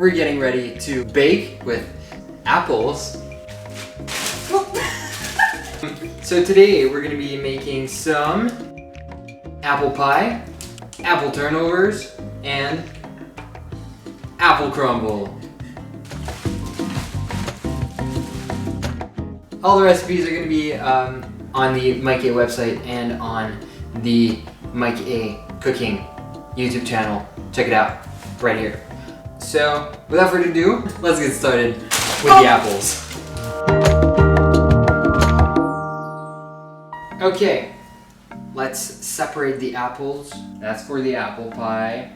we're getting ready to bake with apples. So today we're gonna be making some apple pie, apple turnovers, and apple crumble. All the recipes are going to be on the Mike.A website and on the Mike.A cooking YouTube channel. Check it out right here. So without further ado, let's get started with the apples. Okay, let's separate the apples. That's for the apple pie.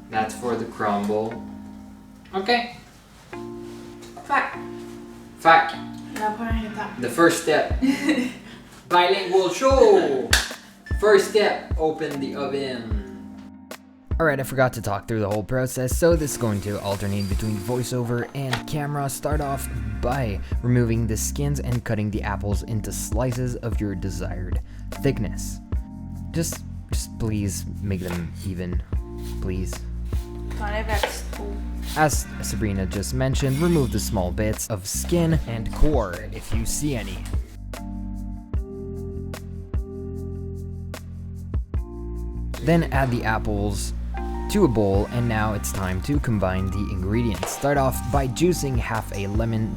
That's for the crumble. Okay. Fact. The first step. Bilingual show! First step, open the oven. Alright, I forgot to talk through the whole process, so this is going to alternate between voiceover and camera. Start off by removing the skins and cutting the apples into slices of your desired thickness. Just please make them even, please. As Sabrina just mentioned, remove the small bits of skin and core if you see any. Then add the apples to a bowl, and now it's time to combine the ingredients. Start off by juicing half a lemon.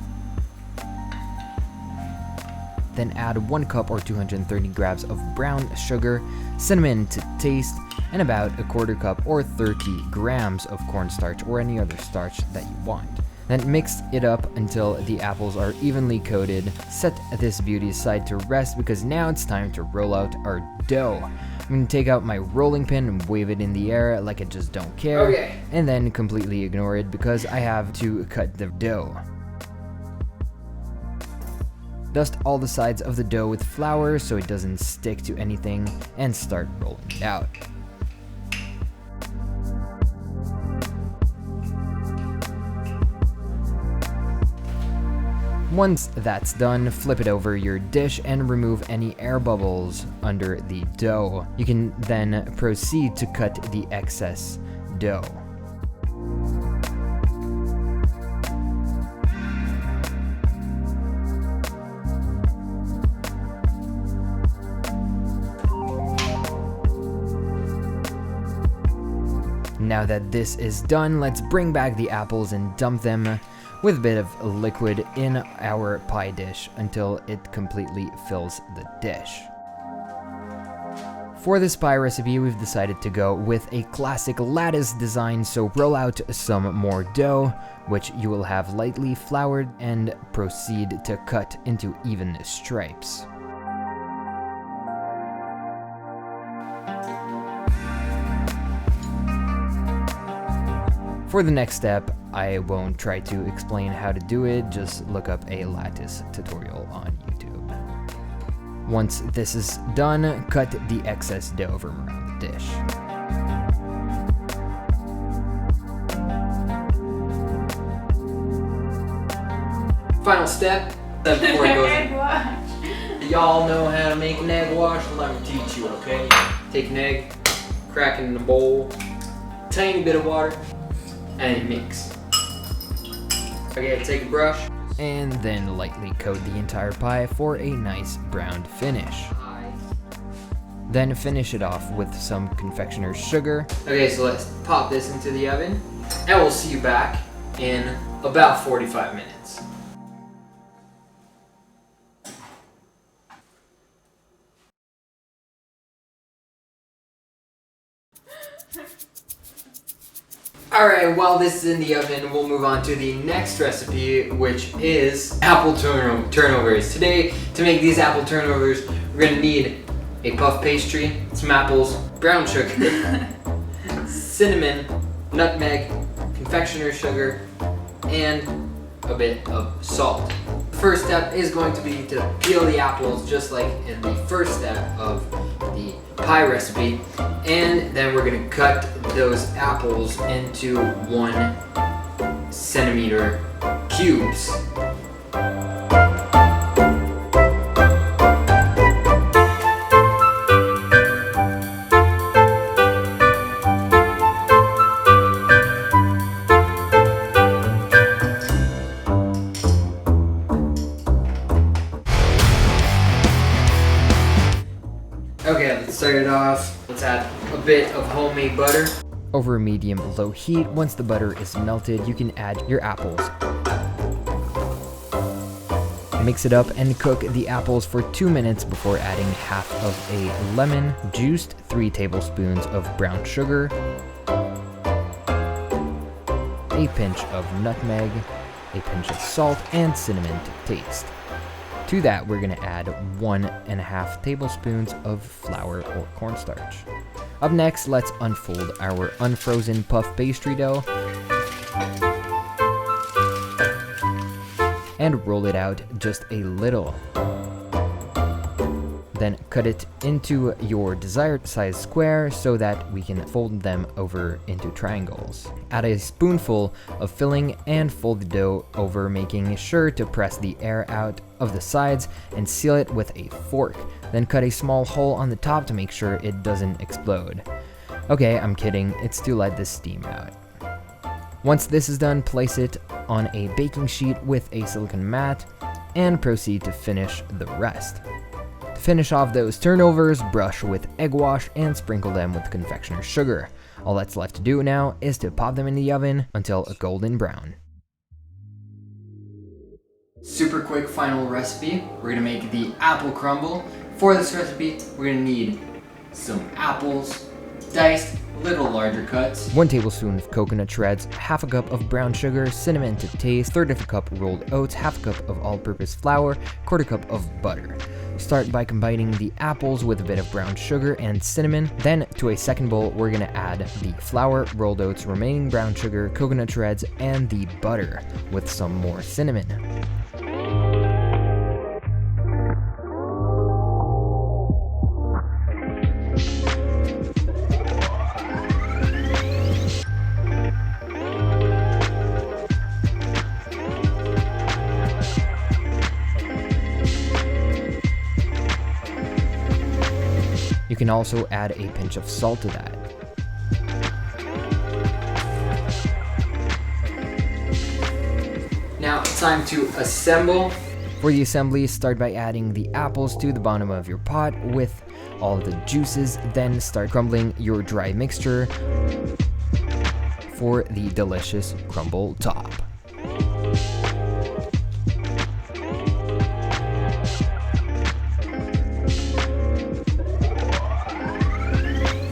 Then add 1 cup or 230 grams of brown sugar, cinnamon to taste, and about 1/4 cup or 30 grams of cornstarch or any other starch that you want. Then mix it up until the apples are evenly coated. Set this beauty aside to rest because now it's time to roll out our dough. I'm gonna take out my rolling pin and wave it in the air like I just don't care. Okay. And then completely ignore it because I have to cut the dough. Dust all the sides of the dough with flour so it doesn't stick to anything and start rolling it out. Once that's done, flip it over your dish and remove any air bubbles under the dough. You can then proceed to cut the excess dough. Now that this is done, let's bring back the apples and dump them with a bit of liquid in our pie dish until it completely fills the dish. For this pie recipe, we've decided to go with a classic lattice design, so roll out some more dough, which you will have lightly floured, and proceed to cut into even stripes. For the next step, I won't try to explain how to do it, just look up a lattice tutorial on YouTube. Once this is done, cut the excess dough from around the dish. Final step, before it goes. Y'all know how to make an egg wash? Let me teach you, okay? Take an egg, crack it in a bowl, tiny bit of water, and mix. Okay, take a brush and then lightly coat the entire pie for a nice brown finish. Then finish it off with some confectioner's sugar. Okay, so let's pop this into the oven and we'll see you back in about 45 minutes. Alright, while this is in the oven, we'll move on to the next recipe, which is apple turnovers. Today, to make these apple turnovers, we're going to need a puff pastry, some apples, brown sugar, cinnamon, nutmeg, confectioner's sugar, and a bit of salt. The first step is going to be to peel the apples just like in the first step of the pie recipe, and then we're going to cut those apples into 1 centimeter cubes. start it off, let's add a bit of homemade butter. Over a medium-low heat, once the butter is melted, you can add your apples. Mix it up and cook the apples for 2 minutes before adding half of a lemon, juiced, 3 tablespoons of brown sugar, a pinch of nutmeg, a pinch of salt, and cinnamon to taste. To that, we're going to add 1.5 tablespoons of flour or cornstarch. Up next, let's unfold our unfrozen puff pastry dough and roll it out just a little. Then cut it into your desired size square so that we can fold them over into triangles. Add a spoonful of filling and fold the dough over, making sure to press the air out of the sides and seal it with a fork. Then cut a small hole on the top to make sure it doesn't explode. Okay, I'm kidding, it's to let this steam out. Once this is done, place it on a baking sheet with a silicone mat and proceed to finish the rest. To finish off those turnovers, brush with egg wash and sprinkle them with confectioner's sugar. All that's left to do now is to pop them in the oven until a golden brown. Super quick final recipe. We're gonna make the apple crumble. For this recipe, we're gonna need some apples, diced, little larger cuts. 1 tablespoon of coconut shreds, half a cup of brown sugar, cinnamon to taste, 1/3 of a cup rolled oats, half a cup of all-purpose flour, 1/4 cup of butter. Start by combining the apples with a bit of brown sugar and cinnamon. Then to a second bowl, we're gonna add the flour, rolled oats, remaining brown sugar, coconut shreds, and the butter with some more cinnamon. You can also add a pinch of salt to that. Now it's time to assemble. For the assembly, start by adding the apples to the bottom of your pot with all the juices, then start crumbling your dry mixture for the delicious crumble top.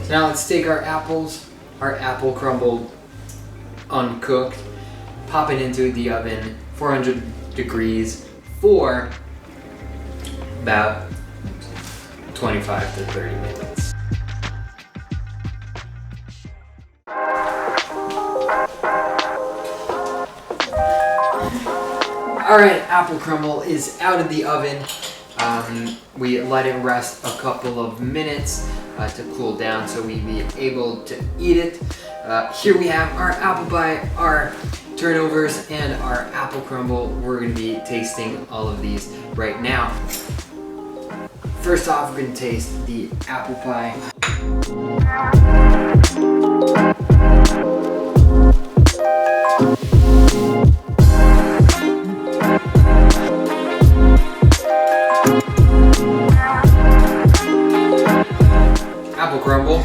So now let's take our apples, our apple crumble uncooked, pop it into the oven, 400 degrees for about 25 to 30 minutes. Alright, apple crumble is out of the oven. We let it rest a couple of minutes to cool down so we'd be able to eat it. Here we have our apple pie, our turnovers, and our apple crumble. We're going to be tasting all of these right now. First off, we're going to taste the apple pie. Apple crumble.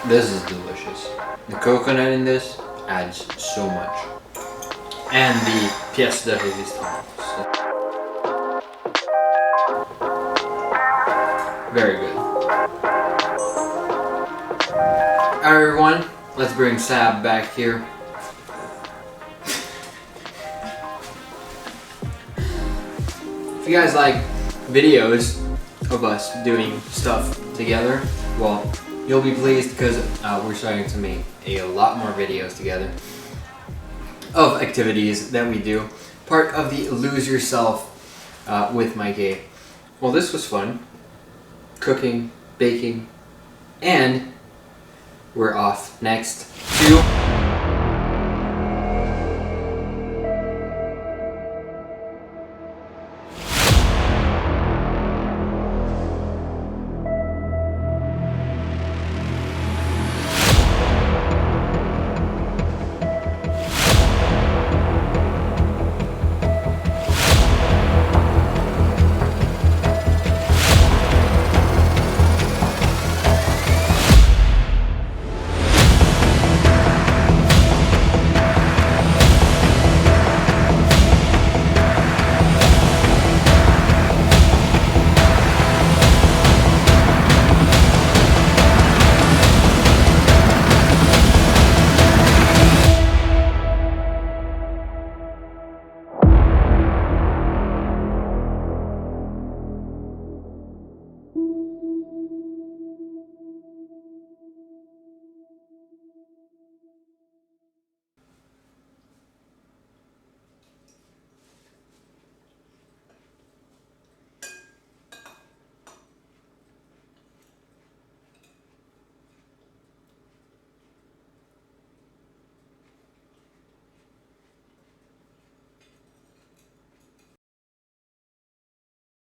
This is delicious. The coconut in this adds so much. And the pièce de résistance. Very good. Alright everyone, let's bring Sab back here. If you guys like videos of us doing stuff together, well, you'll be pleased because we're starting to make a lot more videos together of activities that we do. Part of the Lose Yourself with Mike.A. Well, this was fun. Cooking, baking, and we're off next to